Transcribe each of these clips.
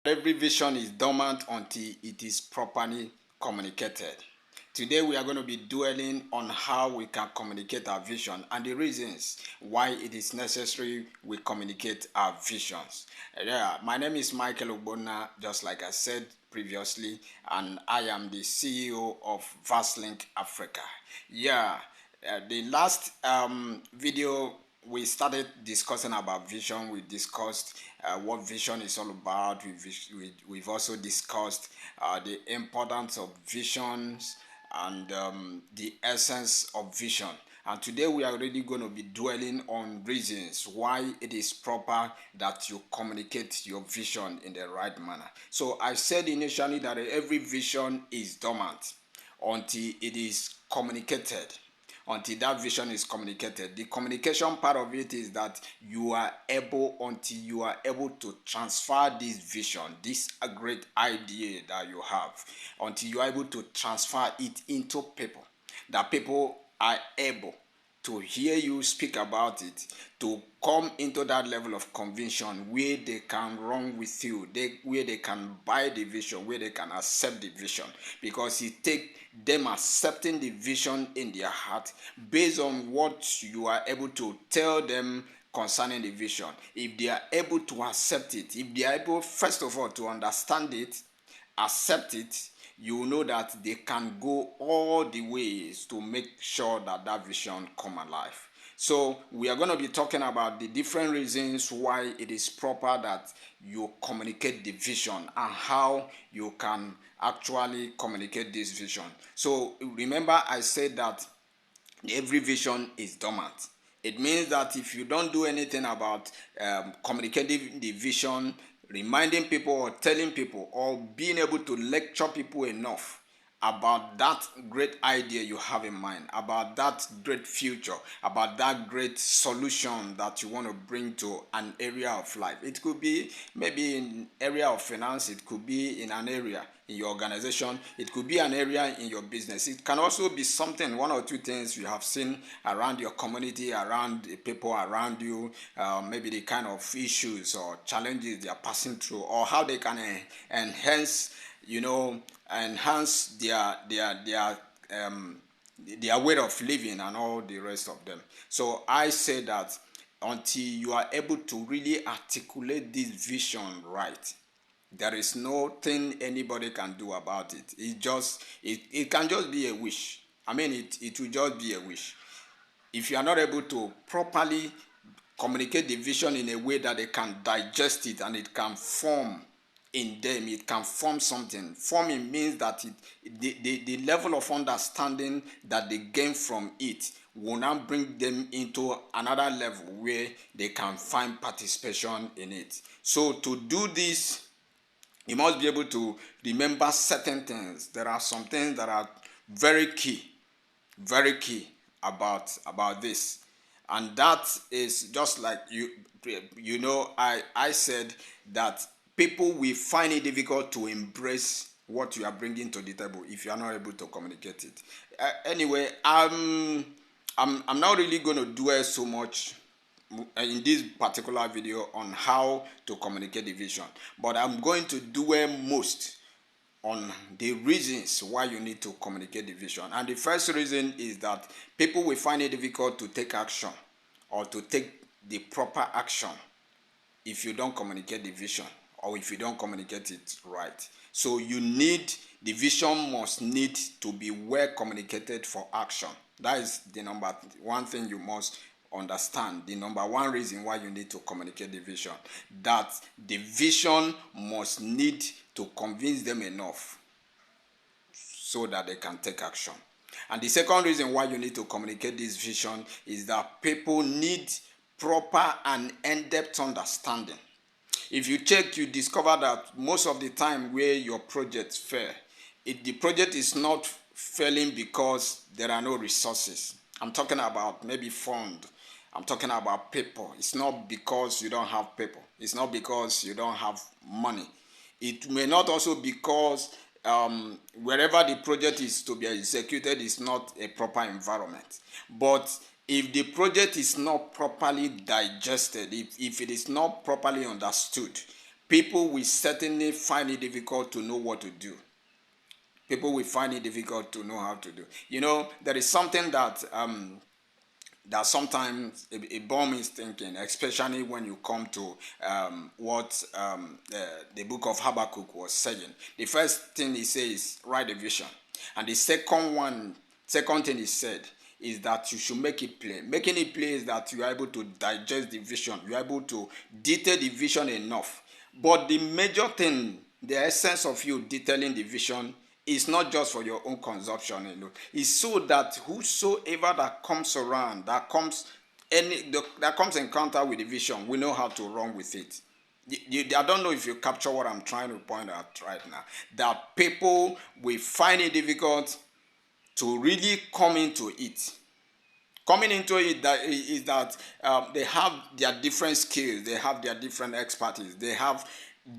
Every vision is dormant until it is properly communicated. Today, we are going to be dwelling on how we can communicate our vision and the reasons why it is necessary we communicate our visions. Yeah, my name is Michael Ogbonna, just like I said previously, and I am the CEO of Vastlink Africa. Yeah, the last video we started discussing about vision. We discussed what vision is all about. We've also discussed the importance of visions and the essence of vision. And today we are really going to be dwelling on reasons why it is proper that you communicate your vision in the right manner. So I said initially that every vision is dormant until it is communicated, until that vision is communicated. The communication part of it is that until you are able to transfer this vision, this a great idea that you have, until you are able to transfer it into people, that people are able to hear you speak about it, to come into that level of conviction where they can run with you, where they can buy the vision, where they can accept the vision, because it takes them accepting the vision in their heart based on what you are able to tell them concerning the vision. If they are able to accept it, if they are able, first of all, to understand it, accept it, you will know that they can go all the ways to make sure that that vision come alive. So we are going to be talking about the different reasons why it is proper that you communicate the vision and how you can actually communicate this vision. So remember, I said that every vision is dormant. It means that if you don't do anything about communicating the vision, reminding people or telling people or being able to lecture people enough about that great idea you have in mind, about that great future, about that great solution that you want to bring to an area of life. It could be maybe in area of finance, it could be in an area in your organization, it could be an area in your business. It can also be something, one or two things you have seen around your community, around the people around you, maybe the kind of issues or challenges they are passing through, or how they can enhance, enhance their way of living and all the rest of them. So I say that until you are able to really articulate this vision right, there is nothing anybody can do about it. It can just be a wish. I mean, it will just be a wish. If you are not able to properly communicate the vision in a way that they can digest it and it can form in them, it can form something. Forming means that the level of understanding that they gain from it will now bring them into another level where they can find participation in it. So to do this, you must be able to remember certain things. There are some things that are very key about this, and that is just like I said that people will find it difficult to embrace what you are bringing to the table if you are not able to communicate it. Anyway, I'm not really going to dwell so much in this particular video on how to communicate the vision, but I'm going to dwell most on the reasons why you need to communicate the vision. And the first reason is that people will find it difficult to take action or to take the proper action if you don't communicate the vision or if you don't communicate it right. So the vision must need to be well communicated for action. That is the number one thing you must understand. The number one reason why you need to communicate the vision, that the vision must need to convince them enough so that they can take action. And the second reason why you need to communicate this vision is that people need proper and in-depth understanding. If you check, you discover that most of the time where your projects fail, the project is not failing because there are no resources. I'm talking about maybe fund. I'm talking about people. It's not because you don't have people. It's not because you don't have money. It may not also because wherever the project is to be executed is not a proper environment. But if the project is not properly digested, if it is not properly understood, people will certainly find it difficult to know what to do. People will find it difficult to know how to do. There is something that sometimes a bomb is thinking, especially when you come to what the book of Habakkuk was saying. The first thing he says, write a vision. And the second thing he said is that you should make it plain. Making it plain is that you are able to digest the vision. You are able to detail the vision enough. But the major thing, the essence of you detailing the vision, is not just for your own consumption alone. It's so that whosoever that comes around, that comes encounter with the vision, we know how to run with it. I don't know if you capture what I'm trying to point out right now. That people will find it difficult to really come into it. Coming into it is that they have their different skills, they have their different expertise, they have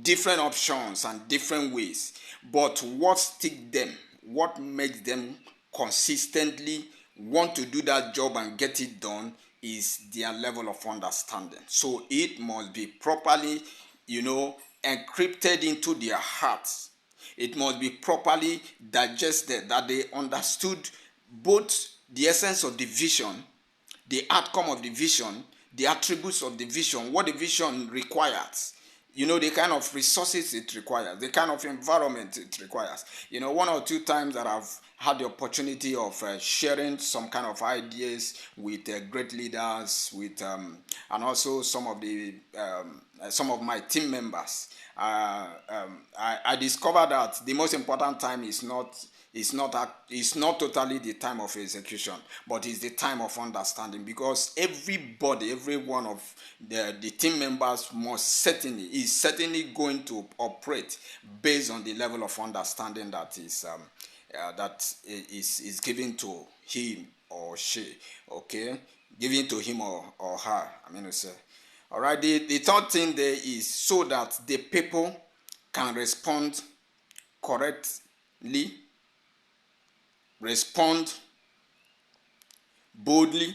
different options and different ways. But what sticks them, what makes them consistently want to do that job and get it done is their level of understanding. So it must be properly, encrypted into their hearts. It must be properly digested, that they understood both the essence of the vision, the outcome of the vision, the attributes of the vision, what the vision requires, the kind of resources it requires, the kind of environment it requires. One or two times that I've had the opportunity of sharing some kind of ideas with great leaders, and also some of my team members. I discovered that the most important time is not totally the time of execution, but it's the time of understanding, because every one of the team members is certainly going to operate based on the level of understanding that is given to him or she. Okay, given to him or her, I mean to say. All right, the third thing there is so that the people can respond correctly, respond boldly,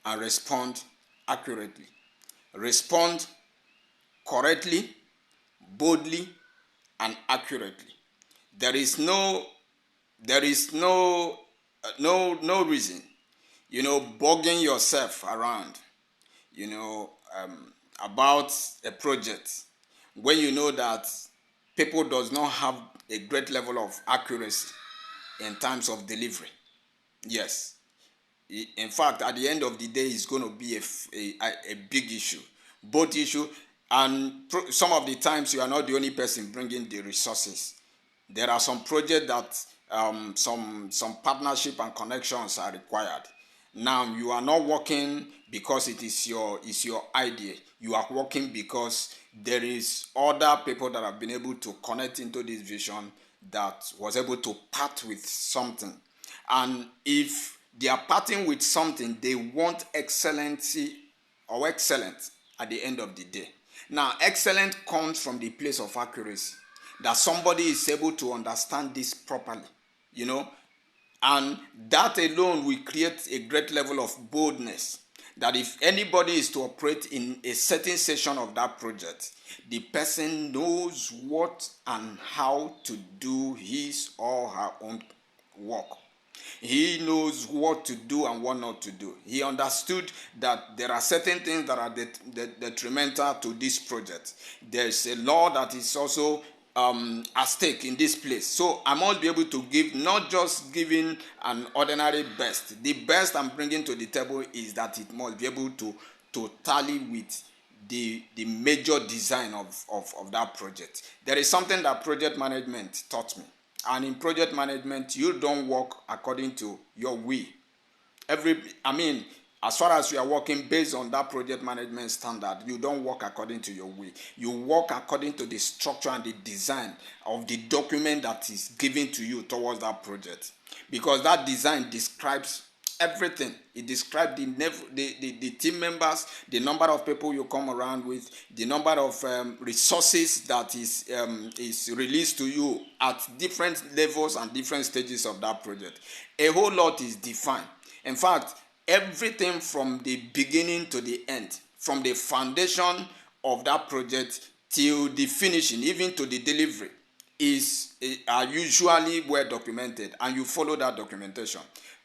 and respond accurately. Respond correctly, boldly, and accurately. There is no reason, bugging yourself around, about a project when you know that people does not have a great level of accuracy in terms of delivery. Yes. In fact, at the end of the day, it's going to be a big issue. Both issue, and some of the times you are not the only person bringing the resources. There are some projects that some partnership and connections are required. Now you are not working because it is your idea. You are working because there is other people that have been able to connect into this vision, that was able to part with something. And if they are parting with something, they want excellency or excellent at the end of the day. Now, excellent comes from the place of accuracy, that somebody is able to understand this properly, and that alone will create a great level of boldness, that if anybody is to operate in a certain section of that project, the person knows what and how to do his or her own work. He knows what to do and what not to do. He understood that there are certain things that are detrimental to this project. There's a law that is also at stake in this place. So I must be able to give, not just giving an ordinary best. The best I'm bringing to the table is that it must be able to tally with the major design of that project. There is something that project management taught me. And in project management, you don't work according to your will. As far as you are working based on that project management standard, you don't work according to your will. You work according to the structure and the design of the document that is given to you towards that project. Because that design describes everything. It describes the team members, the number of people you come around with, the number of resources that is released to you at different levels and different stages of that project. A whole lot is defined. In fact, everything from the beginning to the end, from the foundation of that project till the finishing, even to the delivery, are usually well documented, and you follow that documentation.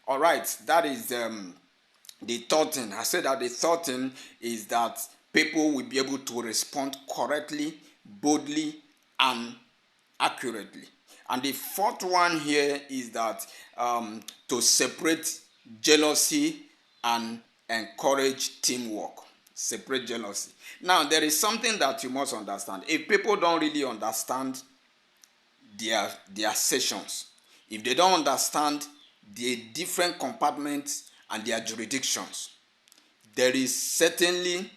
All right, that is the third thing. I said that the third thing is that people will be able to respond correctly, boldly, and accurately. And the fourth one here is that to separate jealousy and encourage teamwork. Separate jealousy. Now, there is something that you must understand. If people don't really understand their sessions, if they don't understand the different compartments and their jurisdictions, there is certainly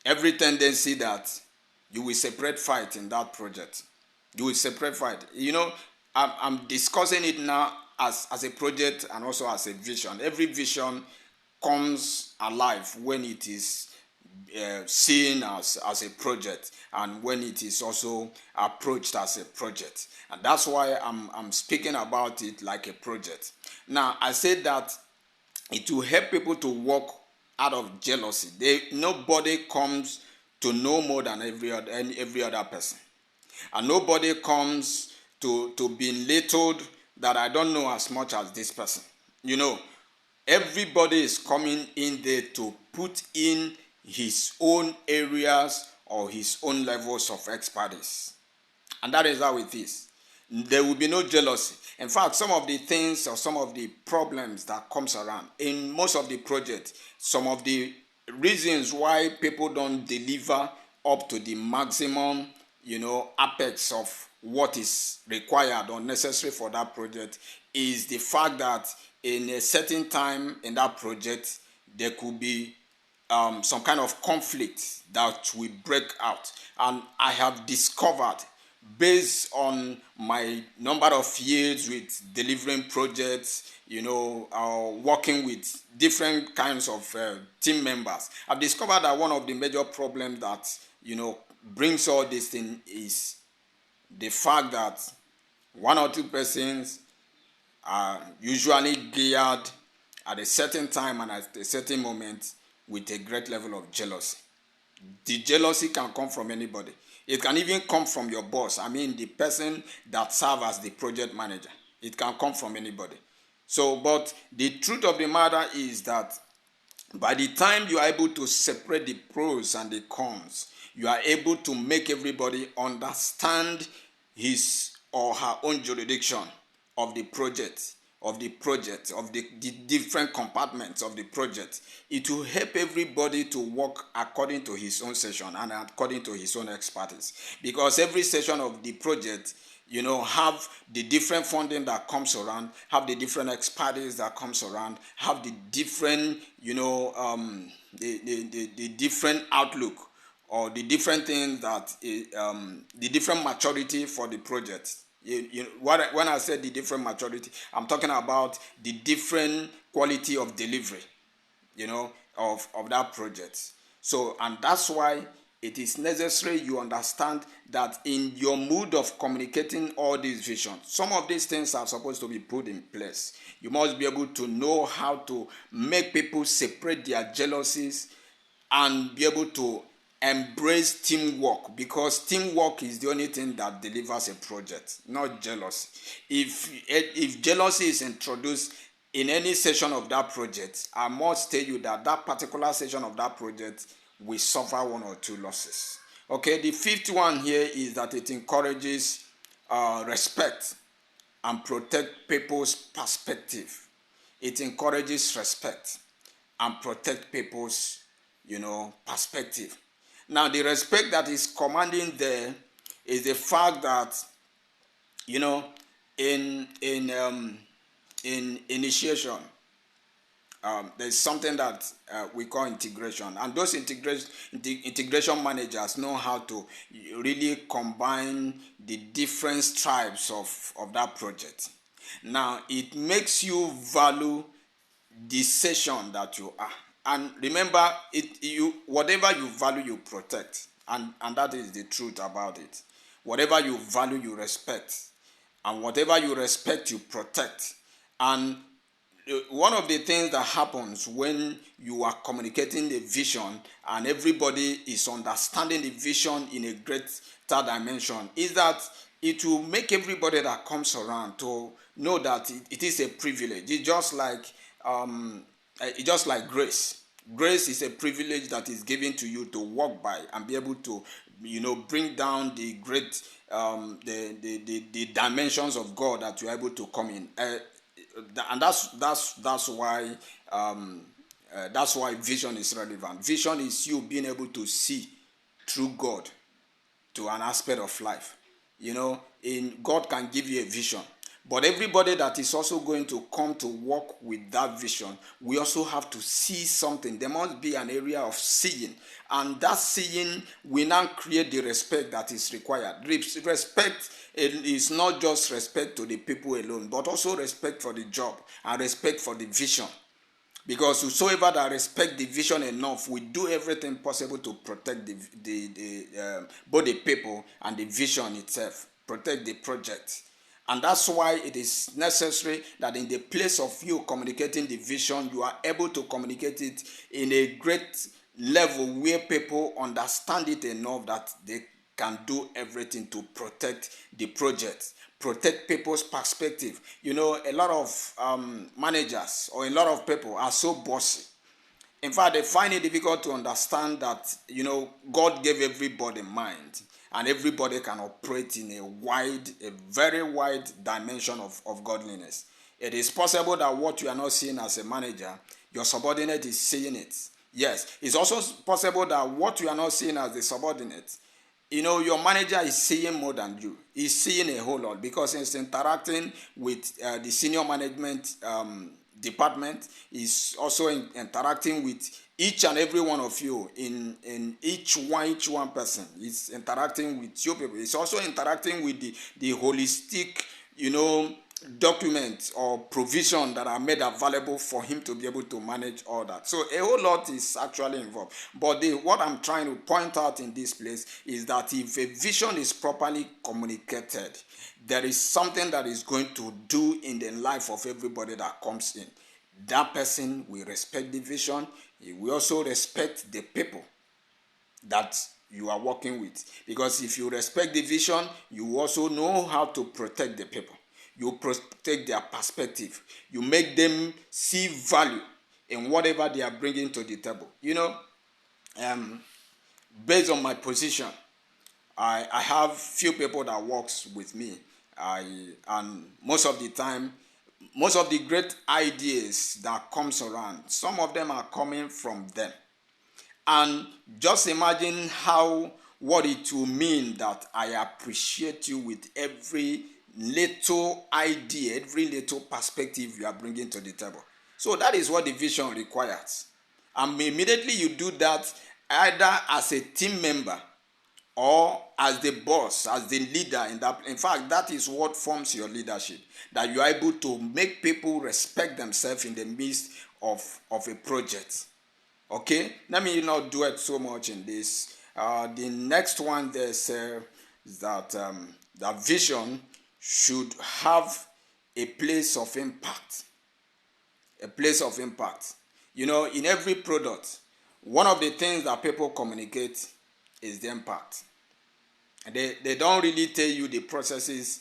every tendency that you will separate fight in that project. You will separate fight. I'm discussing it now as a project and also as a vision. Every vision comes alive when it is seen as a project, and when it is also approached as a project. And that's why I'm speaking about it like a project. Now, I said that it will help people to work out of jealousy. Nobody comes to know more than every other person, and nobody comes to be belittled that I don't know as much as this person. Everybody is coming in there to put in his own areas or his own levels of expertise. And that is how it is. There will be no jealousy. In fact, some of the things or some of the problems that comes around in most of the projects, some of the reasons why people don't deliver up to the maximum, apex of what is required or necessary for that project is the fact that in a certain time in that project, there could be some kind of conflict that will break out. And I have discovered, based on my number of years with delivering projects, working with different kinds of team members, I've discovered that one of the major problems that, brings all this thing is the fact that one or two persons are usually geared at a certain time and at a certain moment with a great level of jealousy. The jealousy can come from anybody. It can even come from your boss. I mean, the person that serves as the project manager. It can come from anybody. But the truth of the matter is that by the time you are able to separate the pros and the cons, you are able to make everybody understand his or her own jurisdiction of the project, of the different compartments of the project. It will help everybody to work according to his own session and according to his own expertise. Because every session of the project, have the different funding that comes around, have the different expertise that comes around, have the different, the different outlook or the different things that, the different maturity for the project. When I said the different maturity, I'm talking about the different quality of delivery, of that project. And that's why it is necessary you understand that in your mood of communicating all these visions, some of these things are supposed to be put in place. You must be able to know how to make people separate their jealousies and be able to embrace teamwork, because teamwork is the only thing that delivers a project, not jealousy. If jealousy is introduced in any session of that project, I must tell you that particular session of that project will suffer one or two losses. Okay, the fifth one here is that it encourages respect and protect people's perspective. It encourages respect and protect people's, perspective. Now, the respect that is commanding there is the fact that, in initiation, there's something that we call integration, and those integration managers know how to really combine the different stripes of that project. Now, it makes you value the session that you are. And remember, whatever you value, you protect. And that is the truth about it. Whatever you value, you respect. And whatever you respect, you protect. And one of the things that happens when you are communicating the vision and everybody is understanding the vision in a greater dimension is that it will make everybody that comes around to know that it is a privilege. It's just like grace. Grace is a privilege that is given to you to walk by and be able to, bring down the great, the dimensions of God that you're able to come in. And that's why vision is relevant. Vision is you being able to see through God to an aspect of life. In God can give you a vision, but everybody that is also going to come to work with that vision, we also have to see something. There must be an area of seeing, and that seeing will now create the respect that is required. Respect is not just respect to the people alone, but also respect for the job and respect for the vision. Because whosoever that respect the vision enough will do everything possible to protect both the people and the vision itself, protect the project. And that's why it is necessary that in the place of you communicating the vision, you are able to communicate it in a great level where people understand it enough that they can do everything to protect the project, protect people's perspective. A lot of managers or a lot of people are so bossy. In fact, they find it difficult to understand that, God gave everybody mind and everybody can operate in a very wide dimension of godliness. It is possible that what you are not seeing as a manager, your subordinate is seeing it. Yes, it's also possible that what you are not seeing as the subordinate, your manager is seeing more than you. He's seeing a whole lot because he's interacting with the senior management department. He's also interacting with each and every one of you in each one person. He's interacting with your people. He's also interacting with the holistic, documents or provision that are made available for him to be able to manage all that. So a whole lot is actually involved. But what I'm trying to point out in this place is that if a vision is properly communicated, there is something that is going to do in the life of everybody that comes in. That person will respect the vision. He will also respect the people that you are working with. Because if you respect the vision, you also know how to protect the people. You protect their perspective. You make them see value in whatever they are bringing to the table. Based on my position, I have few people that works with me. And most of the time, most of the great ideas that comes around, some of them are coming from them. And just imagine what it will mean that I appreciate you with every little idea, every little perspective you are bringing to the table. So that is what the vision requires. And immediately you do that either as a team member or as the boss, as the leader in that. In fact, that is what forms your leadership. That you are able to make people respect themselves in the midst of a project. Okay, let me not dwell so much in this. The next one there says that that vision should have a place of impact. A place of impact. In every product, one of the things that people communicate is the impact. They don't really tell you the processes.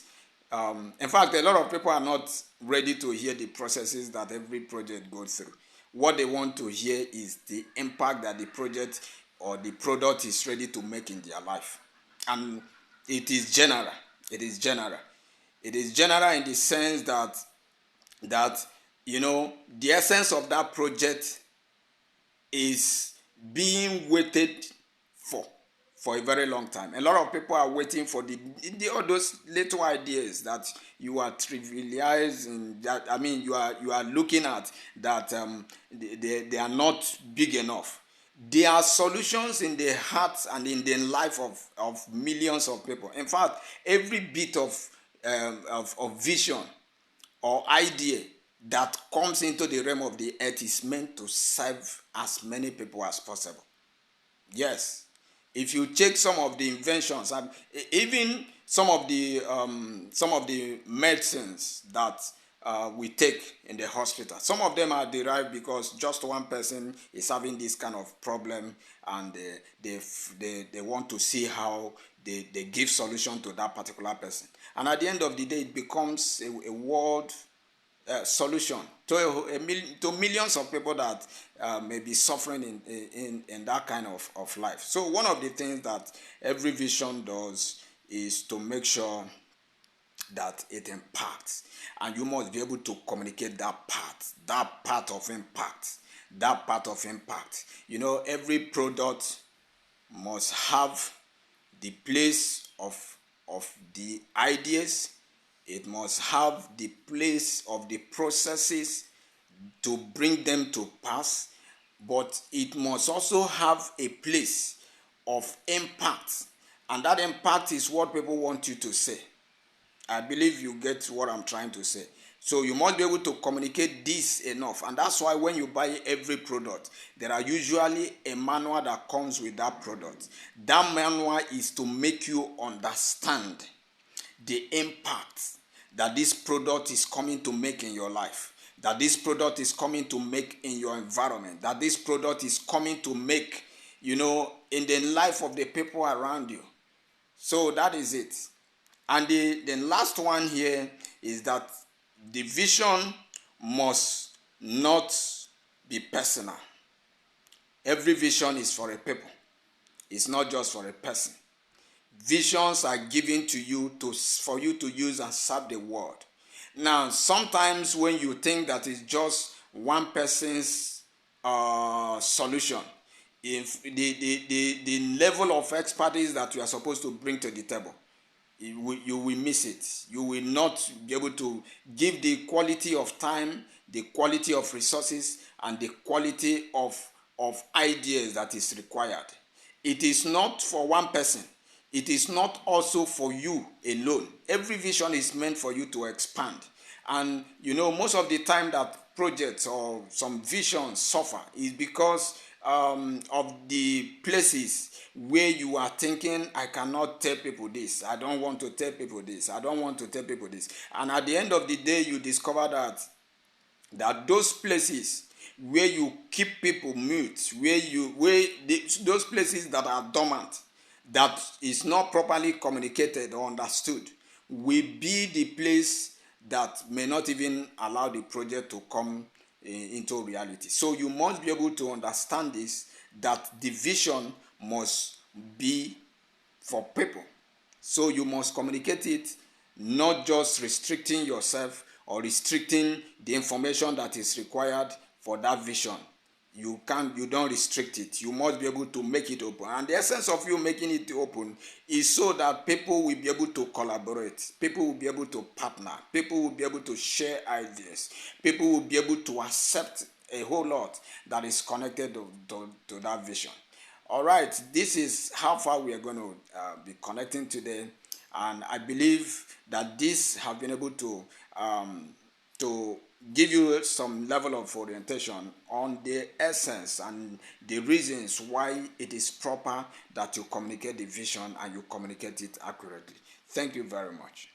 In fact, a lot of people are not ready to hear the processes that every project goes through. What they want to hear is the impact that the project or the product is ready to make in their life. And it is general. It is general. It is general in the sense that the essence of that project is being waited for a very long time. A lot of people are waiting for all those little ideas that you are trivializing. That you are looking at that they are not big enough. There are solutions in the hearts and in the life of millions of people. In fact, every bit of vision or idea that comes into the realm of the earth is meant to serve as many people as possible. Yes. If you check some of the inventions, even some of the medicines that we take in the hospital. Some of them are derived because just one person is having this kind of problem, and they want to see how they give solution to that particular person. And at the end of the day, it becomes a world solution to to millions of people that may be suffering in that kind of life. So one of the things that every vision does is to make sure that it impacts, and you must be able to communicate that part of impact, every product must have the place of the ideas. It must have the place of the processes to bring them to pass, but it must also have a place of impact, and that impact is what people want you to say. I believe you get what I'm trying to say. So you must be able to communicate this enough. And that's why when you buy every product, there are usually a manual that comes with that product. That manual is to make you understand the impact that this product is coming to make in your life, that this product is coming to make in your environment, that this product is coming to make, in the life of the people around you. So that is it. And the last one here is that the vision must not be personal. Every vision is for a people. It's not just for a person. Visions are given to you for you to use and serve the world. Now, sometimes when you think that it's just one person's solution, if the level of expertise that you are supposed to bring to the table, you will miss it. You will not be able to give the quality of time, the quality of resources, and the quality of ideas that is required. It is not for one person. It is not also for you alone. Every vision is meant for you to expand. And most of the time that projects or some visions suffer is because of the places where you are thinking, I cannot tell people this, I don't want to tell people this, I don't want to tell people this. And at the end of the day, you discover that those places where you keep people mute, those places that are dormant, that is not properly communicated or understood, will be the place that may not even allow the project to come into reality. So you must be able to understand this, that the vision must be for people. So you must communicate it, not just restricting yourself or restricting the information that is required for that vision. You don't restrict it. You must be able to make it open. And the essence of you making it open is so that people will be able to collaborate. People will be able to partner. People will be able to share ideas. People will be able to accept a whole lot that is connected to that vision. All right, this is how far we are going to be connecting today, and I believe that this have been able to give you some level of orientation on the essence and the reasons why it is proper that you communicate the vision and you communicate it accurately. Thank you very much.